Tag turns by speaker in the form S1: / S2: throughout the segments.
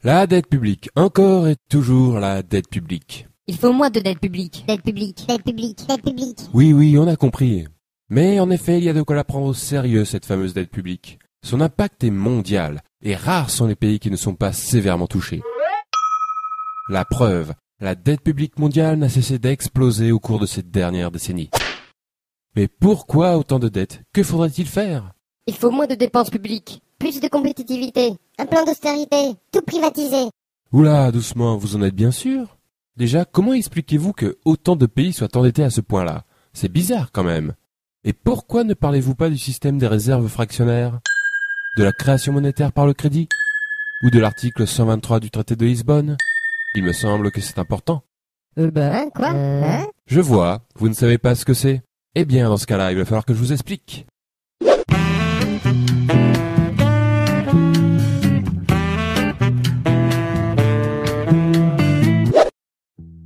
S1: La dette publique, encore et toujours la dette publique.
S2: Il faut moins de dette publique.
S3: Dette publique, dette publique, dette publique.
S1: Oui, on a compris. Mais en effet, il y a de quoi la prendre au sérieux, cette fameuse dette publique. Son impact est mondial, et rares sont les pays qui ne sont pas sévèrement touchés. La preuve, la dette publique mondiale n'a cessé d'exploser au cours de ces dernières décennies. Mais pourquoi autant de dettes? Que faudrait-il faire?
S2: Il faut moins de dépenses publiques.
S3: Plus de compétitivité. Un plan d'austérité. Tout privatiser.
S1: Oula, doucement, vous en êtes bien sûr? Déjà, comment expliquez-vous que autant de pays soient endettés à ce point-là? C'est bizarre quand même. Et pourquoi ne parlez-vous pas du système des réserves fractionnaires? De la création monétaire par le crédit? Ou de l'article 123 du traité de Lisbonne? Il me semble que c'est important.
S3: Quoi?
S1: Je vois, vous ne savez pas ce que c'est. Eh bien, dans ce cas-là, il va falloir que je vous explique.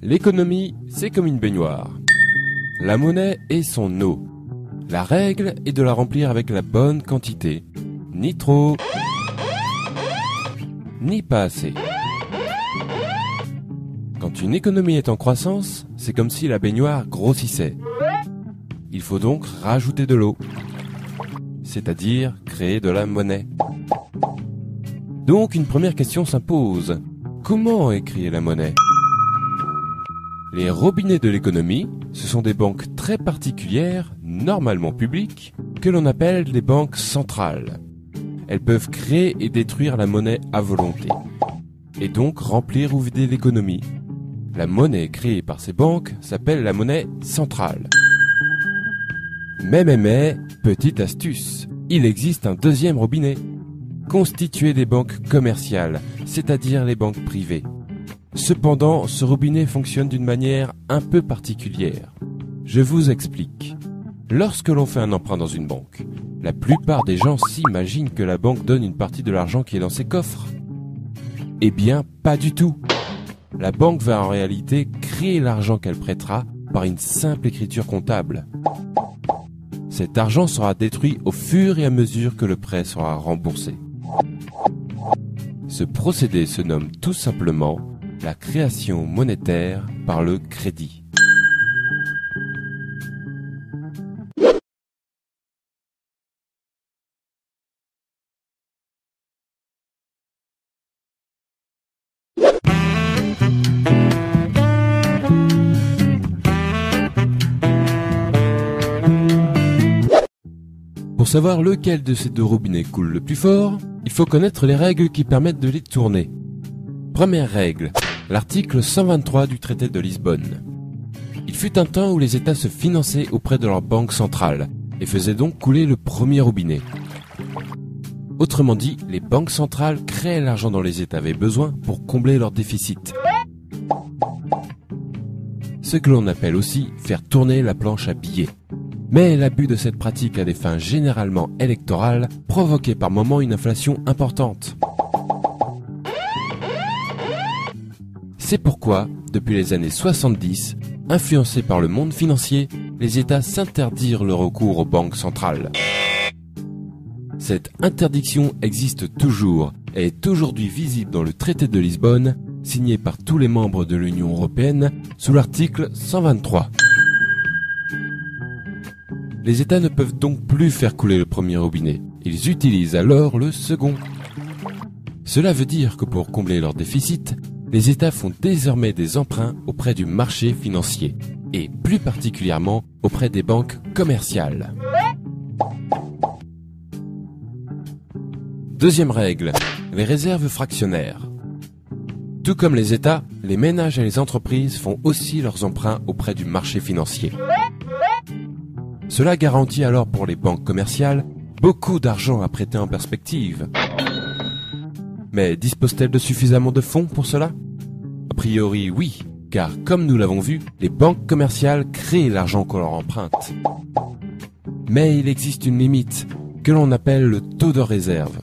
S1: L'économie, c'est comme une baignoire. La monnaie est son eau. La règle est de la remplir avec la bonne quantité. Ni trop, ni pas assez. Quand une économie est en croissance, c'est comme si la baignoire grossissait. Il faut donc rajouter de l'eau, c'est-à-dire créer de la monnaie. Donc une première question s'impose. Comment est créée la monnaie? Les robinets de l'économie, ce sont des banques très particulières, normalement publiques, que l'on appelle des banques centrales. Elles peuvent créer et détruire la monnaie à volonté, et donc remplir ou vider l'économie. La monnaie créée par ces banques s'appelle la monnaie centrale. Mais, petite astuce, il existe un deuxième robinet, constitué des banques commerciales, c'est-à-dire les banques privées. Cependant, ce robinet fonctionne d'une manière un peu particulière. Je vous explique. Lorsque l'on fait un emprunt dans une banque, la plupart des gens s'imaginent que la banque donne une partie de l'argent qui est dans ses coffres. Eh bien, pas du tout. La banque va en réalité créer l'argent qu'elle prêtera par une simple écriture comptable. Cet argent sera détruit au fur et à mesure que le prêt sera remboursé. Ce procédé se nomme tout simplement la création monétaire par le crédit. Pour savoir lequel de ces deux robinets coule le plus fort, il faut connaître les règles qui permettent de les tourner. Première règle, l'article 123 du traité de Lisbonne. Il fut un temps où les États se finançaient auprès de leur banque centrale et faisaient donc couler le premier robinet. Autrement dit, les banques centrales créaient l'argent dont les États avaient besoin pour combler leur déficit. Ce que l'on appelle aussi faire tourner la planche à billets. Mais l'abus de cette pratique à des fins généralement électorales provoquait par moments une inflation importante. C'est pourquoi, depuis les années 70, influencés par le monde financier, les États s'interdirent le recours aux banques centrales. Cette interdiction existe toujours et est aujourd'hui visible dans le traité de Lisbonne, signé par tous les membres de l'Union européenne sous l'article 123. Les États ne peuvent donc plus faire couler le premier robinet. Ils utilisent alors le second. Cela veut dire que pour combler leur déficit, les États font désormais des emprunts auprès du marché financier, et plus particulièrement auprès des banques commerciales. Deuxième règle, les réserves fractionnaires. Tout comme les États, les ménages et les entreprises font aussi leurs emprunts auprès du marché financier. Cela garantit alors pour les banques commerciales beaucoup d'argent à prêter en perspective. Mais disposent-elles de suffisamment de fonds pour cela? A priori oui, car comme nous l'avons vu, les banques commerciales créent l'argent qu'on leur emprunte. Mais il existe une limite, que l'on appelle le taux de réserve.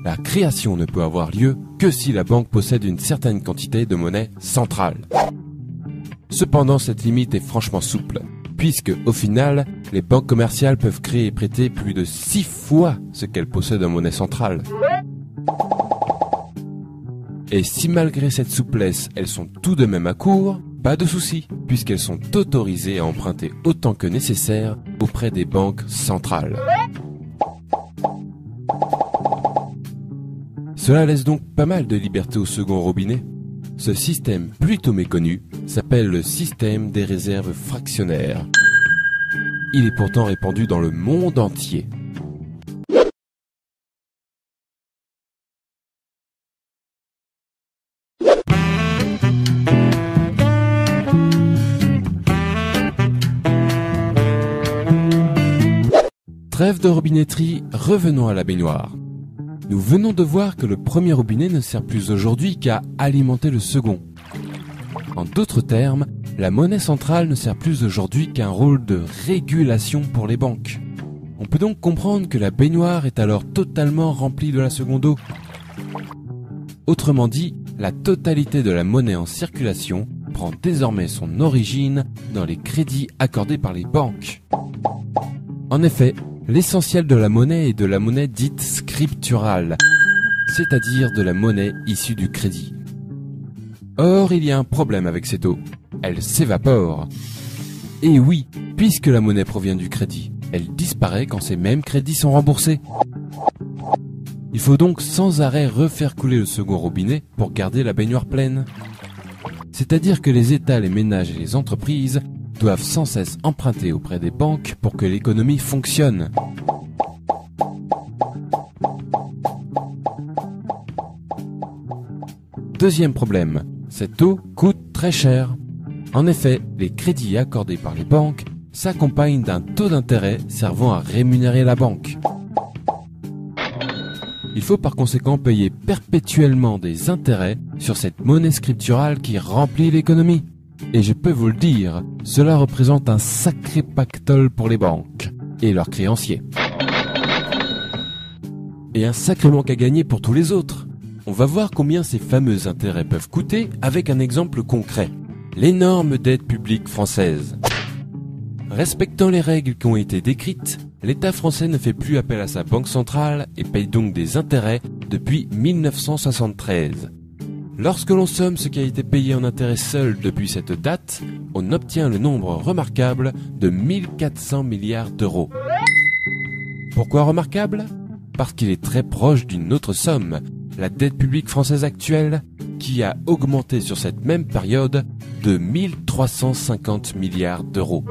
S1: La création ne peut avoir lieu que si la banque possède une certaine quantité de monnaie centrale. Cependant, cette limite est franchement souple, puisque, au final, les banques commerciales peuvent créer et prêter plus de 6 fois ce qu'elles possèdent en monnaie centrale. Et si malgré cette souplesse, elles sont tout de même à court, pas de souci, puisqu'elles sont autorisées à emprunter autant que nécessaire auprès des banques centrales. Cela laisse donc pas mal de liberté au second robinet. Ce système plutôt méconnu s'appelle le système des réserves fractionnaires. Il est pourtant répandu dans le monde entier. Trêve de robinetterie, revenons à la baignoire. Nous venons de voir que le premier robinet ne sert plus aujourd'hui qu'à alimenter le second. En d'autres termes, la monnaie centrale ne sert plus aujourd'hui qu'un rôle de régulation pour les banques. On peut donc comprendre que la baignoire est alors totalement remplie de la seconde eau. Autrement dit, la totalité de la monnaie en circulation prend désormais son origine dans les crédits accordés par les banques. En effet, l'essentiel de la monnaie est de la monnaie dite scripturale, c'est-à-dire de la monnaie issue du crédit. Or, il y a un problème avec cette eau. Elle s'évapore. Et oui, puisque la monnaie provient du crédit, elle disparaît quand ces mêmes crédits sont remboursés. Il faut donc sans arrêt refaire couler le second robinet pour garder la baignoire pleine. C'est-à-dire que les États, les ménages et les entreprises doivent sans cesse emprunter auprès des banques pour que l'économie fonctionne. Deuxième problème, cette eau coûte très cher. En effet, les crédits accordés par les banques s'accompagnent d'un taux d'intérêt servant à rémunérer la banque. Il faut par conséquent payer perpétuellement des intérêts sur cette monnaie scripturale qui remplit l'économie. Et je peux vous le dire, cela représente un sacré pactole pour les banques et leurs créanciers. Et un sacré manque à gagner pour tous les autres. On va voir combien ces fameux intérêts peuvent coûter avec un exemple concret. L'énorme dette publique française. Respectant les règles qui ont été décrites, l'État français ne fait plus appel à sa banque centrale et paye donc des intérêts depuis 1973. Lorsque l'on somme ce qui a été payé en intérêts seul depuis cette date, on obtient le nombre remarquable de 1400 milliards d'euros. Pourquoi remarquable ? Parce qu'il est très proche d'une autre somme, la dette publique française actuelle, qui a augmenté sur cette même période de 1350 milliards d'euros.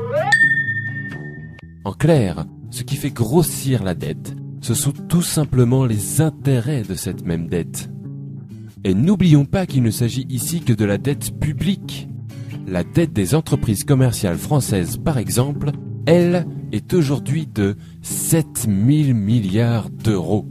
S1: En clair, ce qui fait grossir la dette, ce sont tout simplement les intérêts de cette même dette. Et n'oublions pas qu'il ne s'agit ici que de la dette publique. La dette des entreprises commerciales françaises, par exemple, elle, est aujourd'hui de 7000 milliards d'euros.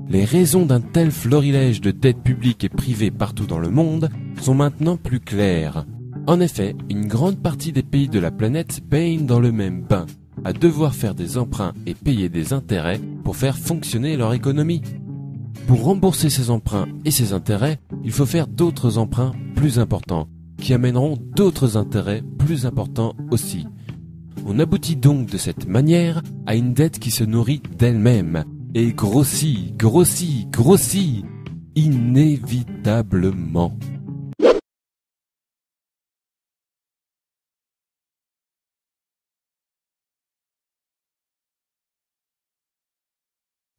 S1: Les raisons d'un tel florilège de dettes publiques et privées partout dans le monde sont maintenant plus claires. En effet, une grande partie des pays de la planète baignent dans le même bain, à devoir faire des emprunts et payer des intérêts pour faire fonctionner leur économie. Pour rembourser ces emprunts et ces intérêts, il faut faire d'autres emprunts plus importants, qui amèneront d'autres intérêts plus importants aussi. On aboutit donc de cette manière à une dette qui se nourrit d'elle-même, et grossit, grossit, grossit, inévitablement.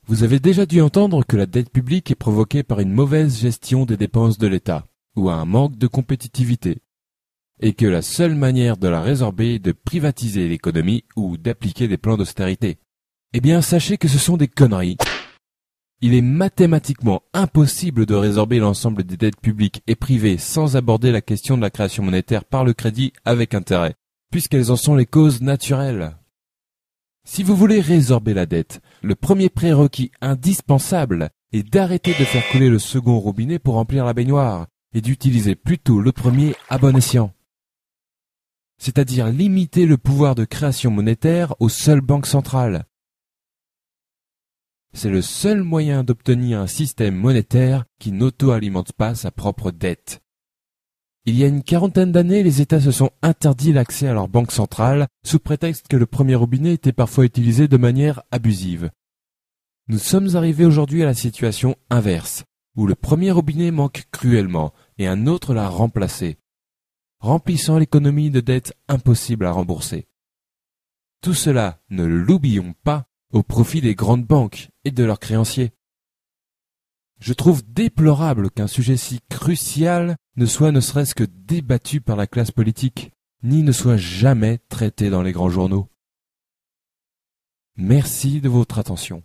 S1: Vous avez déjà dû entendre que la dette publique est provoquée par une mauvaise gestion des dépenses de l'État, ou un manque de compétitivité, et que la seule manière de la résorber est de privatiser l'économie ou d'appliquer des plans d'austérité. Eh bien, sachez que ce sont des conneries. Il est mathématiquement impossible de résorber l'ensemble des dettes publiques et privées sans aborder la question de la création monétaire par le crédit avec intérêt, puisqu'elles en sont les causes naturelles. Si vous voulez résorber la dette, le premier prérequis indispensable est d'arrêter de faire couler le second robinet pour remplir la baignoire et d'utiliser plutôt le premier à bon escient. C'est-à-dire limiter le pouvoir de création monétaire aux seules banques centrales. C'est le seul moyen d'obtenir un système monétaire qui n'auto-alimente pas sa propre dette. Il y a une quarantaine d'années, les États se sont interdit l'accès à leur banque centrale sous prétexte que le premier robinet était parfois utilisé de manière abusive. Nous sommes arrivés aujourd'hui à la situation inverse, où le premier robinet manque cruellement et un autre l'a remplacé, remplissant l'économie de dettes impossibles à rembourser. Tout cela, ne l'oublions pas, au profit des grandes banques et de leurs créanciers. Je trouve déplorable qu'un sujet si crucial ne soit ne serait-ce que débattu par la classe politique, ni ne soit jamais traité dans les grands journaux. Merci de votre attention.